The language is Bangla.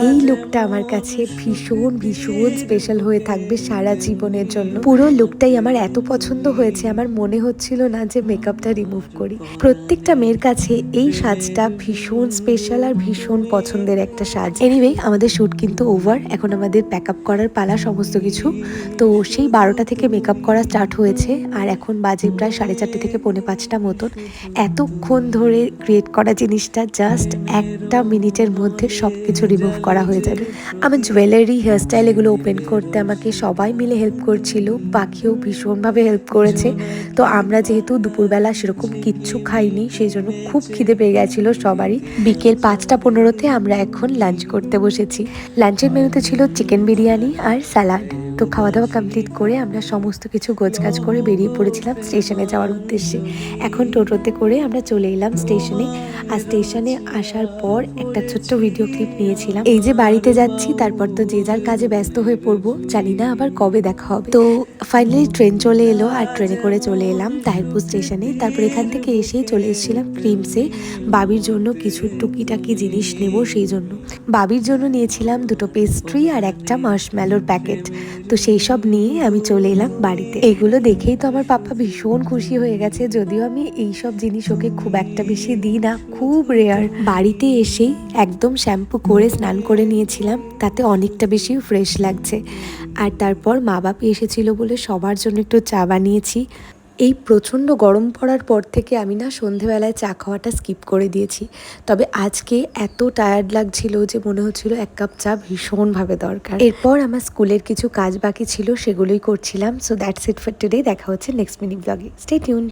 এই লুকটা আমার কাছে ভীষণ ভীষণ স্পেশাল হয়ে থাকবে সারা জীবনের জন্য। পুরো লুকটাই আমার এত পছন্দ হয়েছে, আমার মনে হচ্ছিল না যে মেকআপটা রিমুভ করি। প্রত্যেকটা মেয়ের কাছে এই সাজটা ভীষণ স্পেশাল আর ভীষণ পছন্দের একটা সাজ। এনিওয়ে, আমাদের শ্যুট কিন্তু ওভার, এখন আমাদের প্যাকআপ করার পালা সমস্ত কিছু। তো সেই 12টা থেকে মেকআপ করা স্টার্ট হয়েছে আর এখন বাজে প্রায় 4:30 থেকে 4:45 মতন। এতক্ষণ ধরে ক্রিয়েট করা জিনিসটা জাস্ট একটা মিনিটের মধ্যে সব কিছু রিমুভ করা হয়ে যাবে। আমার জুয়েলারি, হেয়ারস্টাইল এগুলো ওপেন করতে আমাকে সবাই মিলে হেল্প করছিল, পাখিও ভীষণভাবে হেল্প করেছে। তো আমরা যেহেতু দুপুরবেলা সেরকম কিচ্ছু খাইনি, সেই জন্য খুব খিদে পেয়ে গেছিলো সবারই। বিকেল 5টা 15-তে আমরা এখন লাঞ্চ করতে বসেছি। লাঞ্চের মেনুতে ছিল চিকেন বিরিয়ানি আর স্যালাড। তো খাওয়া দাওয়া কমপ্লিট করে আমরা সমস্ত কিছু গোছগাছ করে বেরিয়ে পড়েছিলাম স্টেশনে যাওয়ার উদ্দেশ্যে। এখন টোটোতে করে আমরা চলে এলাম স্টেশনে। আর স্টেশনে আসার পর একটা ছোট্ট ভিডিও ক্লিপ নিয়েছিলাম। এই যে বাড়িতে যাচ্ছি, তারপর তো যে যার কাজে ব্যস্ত হয়ে পড়বো, জানি না আবার কবে দেখা হবে। তো ফাইনালি ট্রেন চলে এলো আর ট্রেনে করে চলে এলাম তাহিরপুর স্টেশনে। তারপর এখান থেকে এসেই চলে এসেছিলাম ক্রিমসে বাবির জন্য কিছু টুকিটাকি জিনিস নেব, সেই জন্য বাবির জন্য নিয়েছিলাম 2টো পেস্ট্রি আর একটা মার্শম্যালোর প্যাকেট। তো সেই সব নিয়ে আমি চলে এলাম বাড়িতে। এগুলো দেখেই তো আমার পাপা ভীষণ খুশি হয়ে গেছে, যদিও আমি এইসব জিনিস ওকে খুব একটা বেশি দিই না, খুব রেয়ার। বাড়িতে এসেই একদম শ্যাম্পু করে স্নান করে নিয়েছিলাম, তাতে অনেকটা বেশি ফ্রেশ লাগছে। আর তারপর মা বাপি এসেছিল বলে সবার জন্য একটু চা বানিয়েছি। এই প্রচণ্ড গরম পড়ার পর থেকে আমি না সন্ধেবেলায় চা খাওয়াটা স্কিপ করে দিয়েছি। তবে আজকে এত টায়ার্ড লাগছিল যে মনে হচ্ছিল 1 কাপ চা ভীষণভাবে দরকার। এরপর আমার স্কুলের কিছু কাজ বাকি ছিল, সেগুলোই করছিলাম। So that's it for today. দেখা হচ্ছে নেক্সট মিনি ব্লগে। Stay tune.